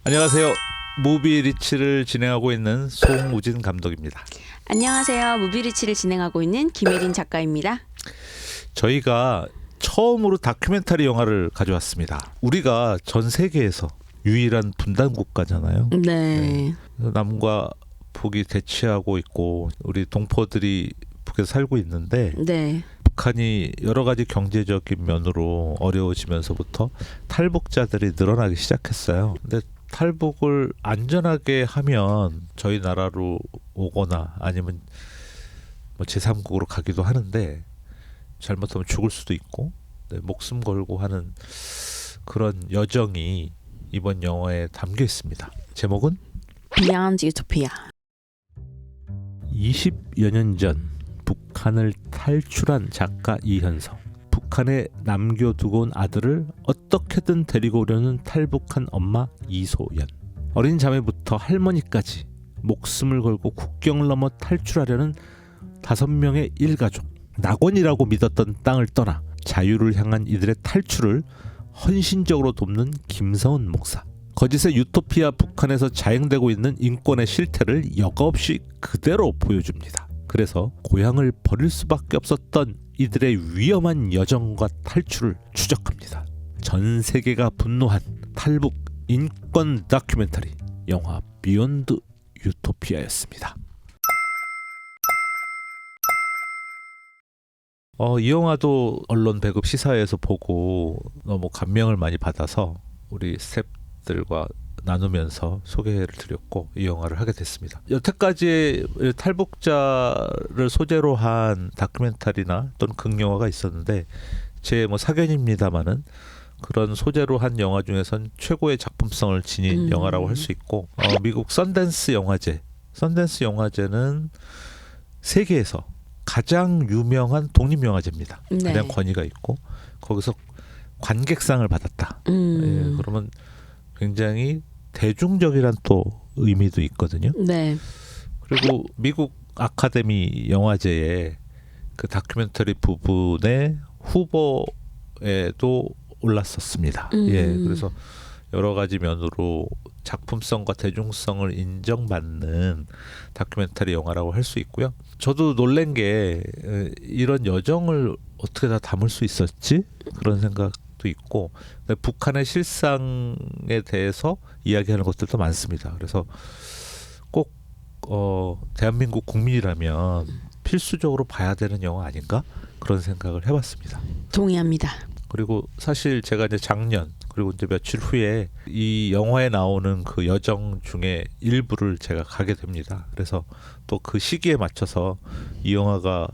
안녕하세요. 무비리치를 진행하고 있는 송우진 감독입니다. 안녕하세요. 무비리치를 진행하고 있는 김혜린 작가입니다. 저희가 처음으로 다큐멘터리 영화를 가져왔습니다. 우리가 전 세계에서 유일한 분단 국가잖아요. 네. 남과 북이 대치하고 있고 우리 동포들이 북에서 살고 있는데 네. 북한이 여러 가지 경제적인 면으로 어려워지면서부터 탈북자들이 늘어나기 시작했어요. 근데 탈북을 안전하게 하면 저희 나라로 오거나 아니면 뭐 제3국으로 가기도 하는데 잘못하면 죽을 수도 있고 목숨 걸고 하는 그런 여정이 이번 영화에 담겨 있습니다. 제목은 Beyond Utopia. 20여 년 전 북한을 탈출한 작가 이현성. 북한에 남겨두고 온 아들을 어떻게든 데리고 오려는 탈북한 엄마 이소연. 어린 자매부터 할머니까지 목숨을 걸고 국경을 넘어 탈출하려는 5명의 일가족. 낙원이라고 믿었던 땅을 떠나 자유를 향한 이들의 탈출을 헌신적으로 돕는 김서은 목사. 거짓의 유토피아 북한에서 자행되고 있는 인권의 실태를 여과없이 그대로 보여줍니다. 그래서 고향을 버릴 수밖에 없었던 이들의 위험한 여정과 탈출을 추적합니다. 전 세계가 분노한 탈북 인권 다큐멘터리 영화 비욘드 유토피아였습니다. 이 영화도 언론 배급 시사회에서 보고 너무 감명을 많이 받아서 우리 스태프들과 나누면서 소개를 드렸고 이 영화를 하게 됐습니다. 여태까지 탈북자를 소재로 한 다큐멘터리나 또는 극영화가 있었는데 제 사견입니다마는 그런 소재로 한 영화 중에선 최고의 작품성을 지닌 영화라고 할 수 있고 미국 선댄스 영화제는 세계에서 가장 유명한 독립영화제입니다. 네. 가장 권위가 있고 거기서 관객상을 받았다. 예, 그러면 굉장히 대중적이란 또 의미도 있거든요. 네. 그리고 미국 아카데미 영화제에 그 다큐멘터리 부분의 후보에도 올랐었습니다. 예, 그래서 여러 가지 면으로 작품성과 대중성을 인정받는 다큐멘터리 영화라고 할 수 있고요. 저도 놀란 게 이런 여정을 어떻게 다 담을 수 있었지? 그런 생각도 있고 북한의 실상에 대해서 이야기하는 것들도 많습니다. 그래서 꼭 대한민국 국민이라면 필수적으로 봐야 되는 영화 아닌가? 그런 생각을 해봤습니다. 동의합니다. 그리고 사실 제가 이제 작년 그리고 이제 며칠 후에 이 영화에 나오는 그 여정 중에 일부를 제가 가게 됩니다. 그래서 또 그 시기에 맞춰서 이 영화가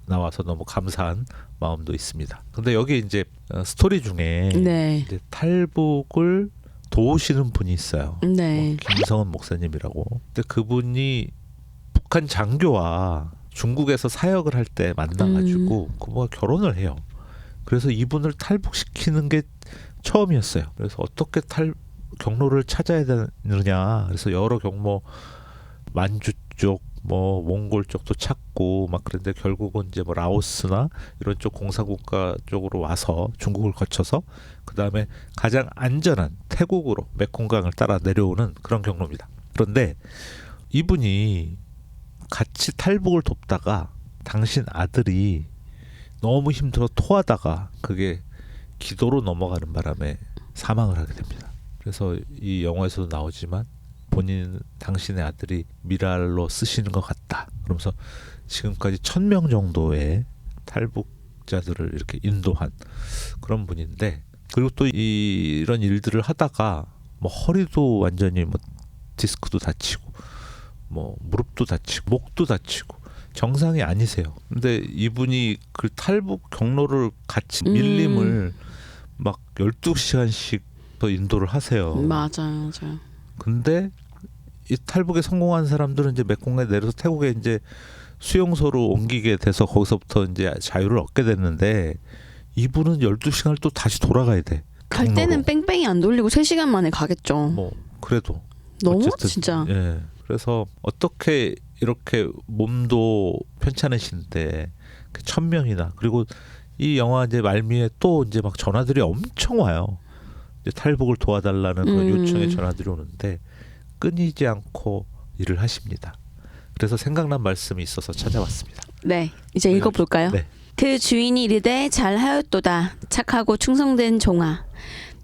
나와서 너무 감사한 마음도 있습니다. 근데 여기 이제 스토리 중에 네. 이제 탈북을 도우시는 분이 있어요. 네. 김성은 목사님이라고. 근데 그분이 북한 장교와 중국에서 사역을 할 때 만나가지고 그분과 결혼을 해요. 그래서 이분을 탈북시키는 게 처음이었어요. 그래서 어떻게 경로를 찾아야 되느냐. 그래서 여러 경로 만주 쪽, 몽골 쪽도 찾고 막 그런데 결국은 이제 라오스나 이런 쪽 공사국가 쪽으로 와서 중국을 거쳐서 그 다음에 가장 안전한 태국으로 메콩강을 따라 내려오는 그런 경로입니다. 그런데 이분이 같이 탈북을 돕다가 당신 아들이 너무 힘들어 토하다가 그게 기도로 넘어가는 바람에 사망을 하게 됩니다. 그래서 이 영화에서도 나오지만 당신의 아들이 미랄로 쓰시는 것 같다. 그러면서 지금까지 1000명 정도의 탈북자들을 이렇게 인도한 그런 분인데 그리고 또 이런 일들을 하다가 허리도 완전히 디스크도 다치고 무릎도 다치고 목도 다치고 정상이 아니세요. 근데 이분이 그 탈북 경로를 같이 밀림을 막 12시간씩 더 인도를 하세요. 맞아요. 근데 이 탈북에 성공한 사람들은 이제 메콩에 내려서 태국에 이제 수용소로 옮기게 돼서 거기서부터 이제 자유를 얻게 됐는데 이분은 12시간을 또 다시 돌아가야 돼. 갈 경로로. 때는 뺑뺑이 안 돌리고 3시간 만에 가겠죠. 그래도 너무 어쨌든, 진짜. 예. 그래서 어떻게 이렇게 몸도 편찮으신데 1000명이나 그리고 이 영화 이제 말미에 또 이제 막 전화들이 엄청 와요. 이제 탈북을 도와달라는 그런 요청의 전화들이 오는데 끊이지 않고 일을 하십니다. 그래서 생각난 말씀이 있어서 찾아왔습니다. 네, 이제 읽어볼까요? 네. 그 주인이 이르되 잘하였도다. 착하고 충성된 종아.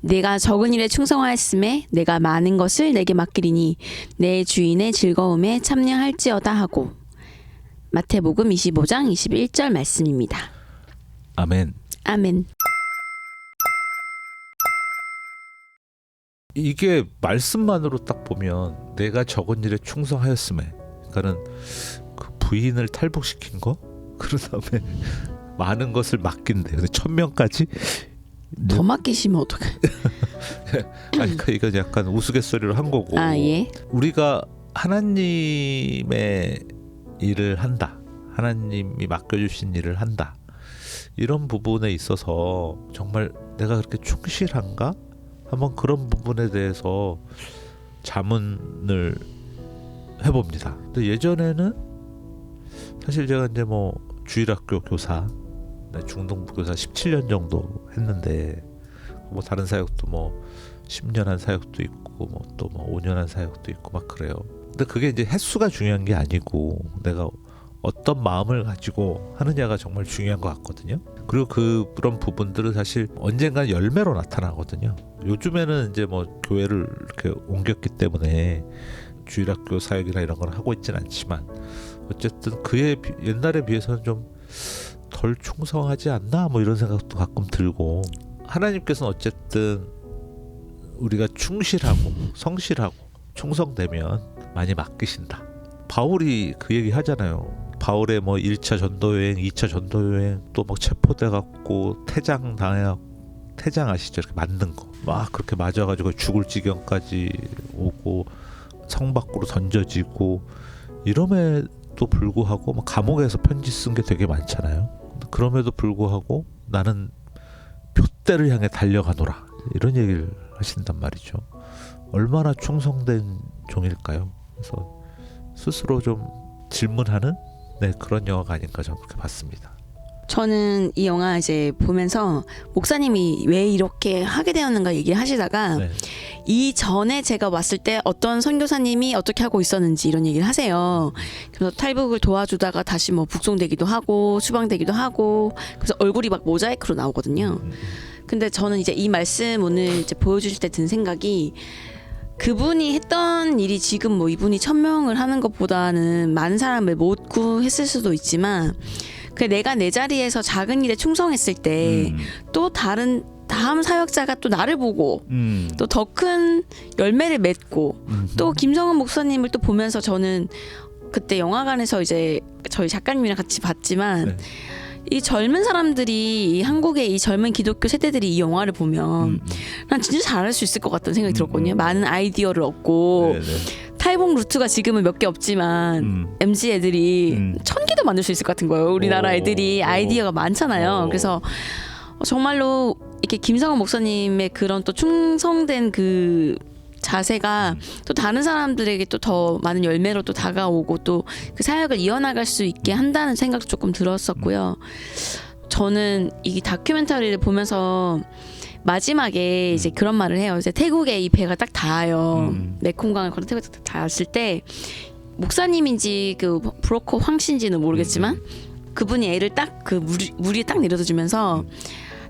내가 적은 일에 충성하였음에 내가 많은 것을 내게 맡기리니 내 주인의 즐거움에 참여할지어다 하고. 마태복음 25장 21절 말씀입니다. 아멘. 아멘. 이게 말씀만으로 딱 보면 내가 적은 일에 충성하였음에, 그러니까는 그 부인을 탈북시킨 거, 그런 다음에 많은 것을 맡긴대. 근데 1000명까지 더 맡기시면 어떡해? 아니 이건 약간 우스갯소리로 한 거고. 아 예. 우리가 하나님의 일을 한다. 하나님이 맡겨주신 일을 한다. 이런 부분에 있어서 정말 내가 그렇게 충실한가? 한번 그런 부분에 대해서 자문을 해봅니다. 근데 예전에는 사실 제가 이제 뭐 주일학교 교사, 중등부 교사 17년 정도 했는데 뭐 다른 사역도 뭐 10년 한 사역도 있고 뭐 또 뭐 5년 한 사역도 있고 막 그래요. 근데 그게 이제 횟수가 중요한 게 아니고 내가 어떤 마음을 가지고 하느냐가 정말 중요한 것 같거든요. 그리고 그런 부분들은 사실 언젠가 열매로 나타나거든요. 요즘에는 이제 뭐 교회를 이렇게 옮겼기 때문에 주일학교 사역이나 이런 걸 하고 있진 않지만 어쨌든 옛날에 비해서는 좀 덜 충성하지 않나 뭐 이런 생각도 가끔 들고, 하나님께서는 어쨌든 우리가 충실하고 성실하고 충성되면 많이 맡기신다. 바울이 그 얘기 하잖아요. 바울의 뭐 1차 전도여행, 2차 전도여행 또 막 체포돼 갖고 퇴장 아시죠? 이렇게 맞는 거. 막 그렇게 맞아가지고 죽을 지경까지 오고 성 밖으로 던져지고 이럼에도 불구하고 막 감옥에서 편지 쓴 게 되게 많잖아요. 그럼에도 불구하고 나는 표대를 향해 달려가노라. 이런 얘기를 하신단 말이죠. 얼마나 충성된 종일까요? 그래서 스스로 좀 질문하는 그런 영화가 아닌가 저는 그렇게 봤습니다. 저는 이 영화 이제 보면서 목사님이 왜 이렇게 하게 되었는가 얘기를 하시다가 네. 이 전에 제가 왔을 때 어떤 선교사님이 어떻게 하고 있었는지 이런 얘기를 하세요. 그래서 탈북을 도와주다가 다시 뭐 북송되기도 하고 추방되기도 하고, 그래서 얼굴이 막 모자이크로 나오거든요. 근데 저는 이제 이 말씀 오늘 이제 보여주실 때 든 생각이, 그분이 했던 일이 지금 뭐 이분이 1000명을 하는 것보다는 많은 사람을 못 구했을 수도 있지만, 그 내가 내 자리에서 작은 일에 충성했을 때 또 다음 사역자가 또 나를 보고 또 더 큰 열매를 맺고, 또 김성은 목사님을 또 보면서 저는 그때 영화관에서 이제 저희 작가님이랑 같이 봤지만 네. 이 젊은 사람들이, 이 한국의 이 젊은 기독교 세대들이 이 영화를 보면 난 진짜 잘할 수 있을 것 같다는 생각이 들었거든요. 많은 아이디어를 얻고, 네네. 탈북 루트가 지금은 몇 개 없지만 MZ 애들이 1000개도 만들 수 있을 것 같은 거예요. 우리나라 애들이 아이디어가 많잖아요. 그래서 정말로 이렇게 김성원 목사님의 그런 또 충성된 그 자세가 또 다른 사람들에게 또 더 많은 열매로 또 다가오고 또 그 사역을 이어나갈 수 있게 한다는 생각도 조금 들었었고요. 저는 이 다큐멘터리를 보면서 마지막에 이제 그런 말을 해요. 이제 태국에 이 배가 딱 닿아요. 메콩강을 걸어 태국에 딱 닿았을 때, 목사님인지 그 브로커 황씨인지는 모르겠지만 그분이 애를 딱 그 물 위에 딱 내려다 주면서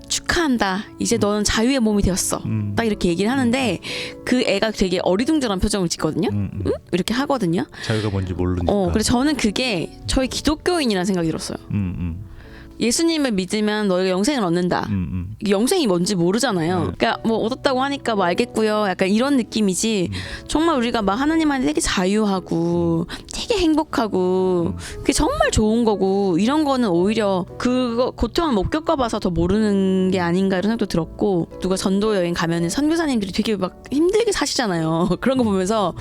축하한다. 이제 너는 자유의 몸이 되었어. 딱 이렇게 얘기를 하는데 그 애가 되게 어리둥절한 표정을 짓거든요. 응? 이렇게 하거든요. 자유가 뭔지 모르니까. 그래서 저는 그게 저희 기독교인이라는 생각이 들었어요. 예수님을 믿으면 너희가 영생을 얻는다. 이게 영생이 뭔지 모르잖아요. 그러니까 뭐 얻었다고 하니까 뭐 알겠고요. 약간 이런 느낌이지. 정말 우리가 막 하나님한테 되게 자유하고 되게 행복하고 그게 정말 좋은 거고, 이런 거는 오히려 그거 고통을 못 겪어봐서 더 모르는 게 아닌가 이런 생각도 들었고, 누가 전도 여행 가면은 선교사님들이 되게 막 힘들게 사시잖아요. 그런 거 보면서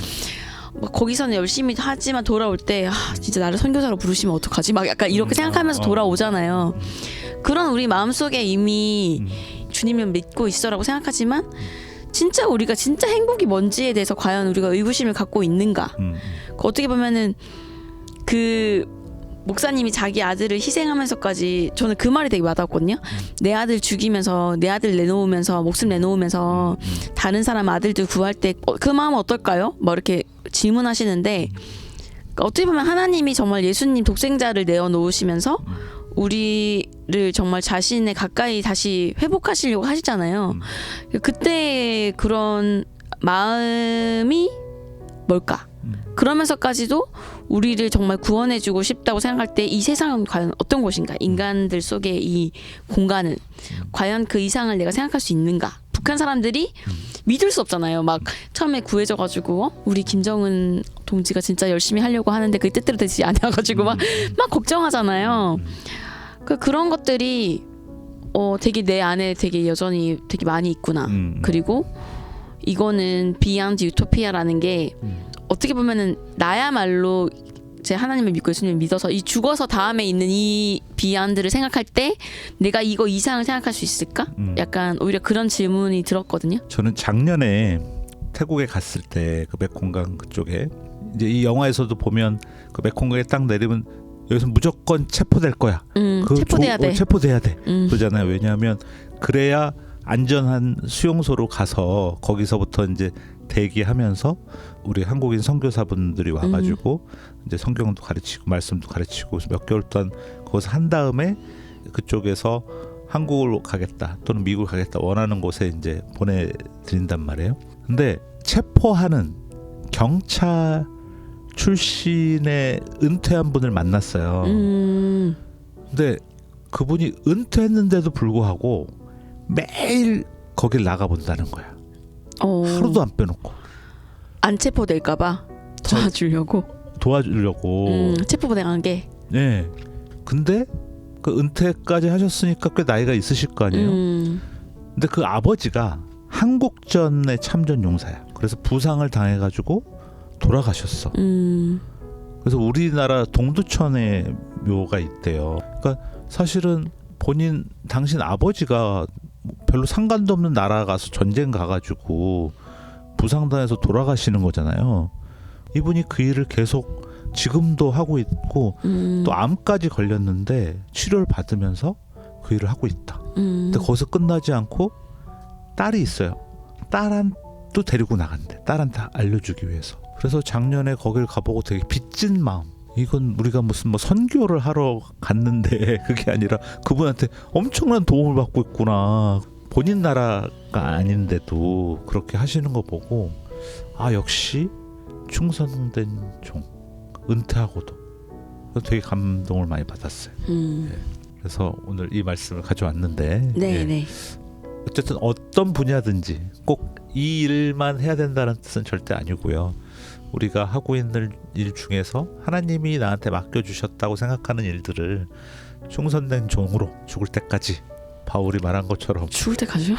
막 거기서는 열심히 하지만 돌아올 때 진짜 나를 선교사로 부르시면 어떡하지? 막 약간 이렇게 생각하면서 돌아오잖아요. 그런 우리 마음속에 이미 주님을 믿고 있어라고 생각하지만 진짜 우리가 진짜 행복이 뭔지에 대해서 과연 우리가 의구심을 갖고 있는가? 어떻게 보면은 그 목사님이 자기 아들을 희생하면서까지 저는 그 말이 되게 와닿았거든요. 내 아들 죽이면서 내 아들 내놓으면서 목숨 내놓으면서 다른 사람 아들들 구할 때 그 마음 어떨까요? 뭐 이렇게 질문하시는데 어떻게 보면 하나님이 정말 예수님 독생자를 내어놓으시면서 우리를 정말 자신의 가까이 다시 회복하시려고 하시잖아요. 그때 그런 마음이 뭘까? 그러면서까지도 우리를 정말 구원해주고 싶다고 생각할 때 이 세상은 과연 어떤 곳인가? 인간들 속의 이 공간은 과연 그 이상을 내가 생각할 수 있는가? 북한 사람들이 믿을 수 없잖아요. 막 처음에 구해져가지고 우리 김정은 동지가 진짜 열심히 하려고 하는데 그게 뜻대로 되지 않아가지고 막 걱정하잖아요. 그런 것들이 되게 내 안에 되게 여전히 되게 많이 있구나. 그리고 이거는 비욘드 유토피아라는 게 어떻게 보면은 나야말로 제 하나님을 믿고 예수님을 믿어서 이 죽어서 다음에 있는 이 비욘드를 생각할 때 내가 이거 이상을 생각할 수 있을까? 약간 오히려 그런 질문이 들었거든요. 저는 작년에 태국에 갔을 때 그 메콩강 그쪽에 이제 이 영화에서도 보면 그 메콩강에 딱 내리면 여기서 무조건 체포될 거야. 체포돼야 돼. 체포돼야 돼. 그러잖아요. 왜냐하면 그래야 안전한 수용소로 가서 거기서부터 이제 대기하면서 우리 한국인 선교사분들이 와가지고 이제 성경도 가르치고 말씀도 가르치고 몇 개월 동안 거기서 한 다음에 그쪽에서 한국으로 가겠다 또는 미국을 가겠다 원하는 곳에 이제 보내드린단 말이에요. 근데 체포하는 경찰 출신의 은퇴한 분을 만났어요. 근데 그분이 은퇴했는데도 불구하고 매일 거길 나가본다는 거야. 하루도 안 빼놓고. 안 체포될까봐 도와주려고. 체포당한 게. 네. 근데 그 은퇴까지 하셨으니까 꽤 나이가 있으실 거 아니에요. 근데 그 아버지가 한국전의 참전 용사야. 그래서 부상을 당해가지고 돌아가셨어. 그래서 우리나라 동두천에 묘가 있대요. 그러니까 사실은 당신 아버지가 별로 상관도 없는 나라 가서 전쟁 가가지고 부상당해서 돌아가시는 거잖아요. 이분이 그 일을 계속 지금도 하고 있고 또 암까지 걸렸는데 치료를 받으면서 그 일을 하고 있다. 근데 거기서 끝나지 않고 딸이 있어요. 딸한테도 데리고 나간대. 딸한테 알려주기 위해서. 그래서 작년에 거길 가보고 되게 빚진 마음. 이건 우리가 무슨 뭐 선교를 하러 갔는데 그게 아니라 그분한테 엄청난 도움을 받고 있구나. 본인 나라가 아닌데도 그렇게 하시는 거 보고 역시 충성된 종. 은퇴하고도 되게 감동을 많이 받았어요. 네. 그래서 오늘 이 말씀을 가져왔는데 네. 어쨌든 어떤 분야든지 꼭 이 일만 해야 된다는 뜻은 절대 아니고요. 우리가 하고 있는 일 중에서 하나님이 나한테 맡겨주셨다고 생각하는 일들을 충성된 종으로 죽을 때까지 바울이 말한 것처럼 죽을 때까지요?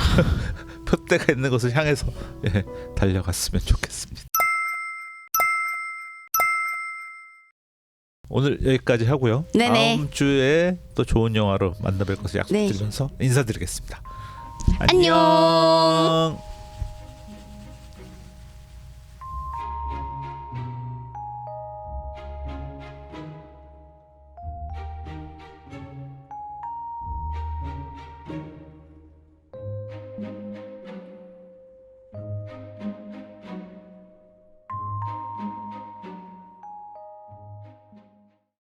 표대가 있는 것을 향해서 달려갔으면 좋겠습니다. 오늘 여기까지 하고요. 네네. 다음 주에 또 좋은 영화로 만나뵐 것을 약속드리면서 인사드리겠습니다. 안녕.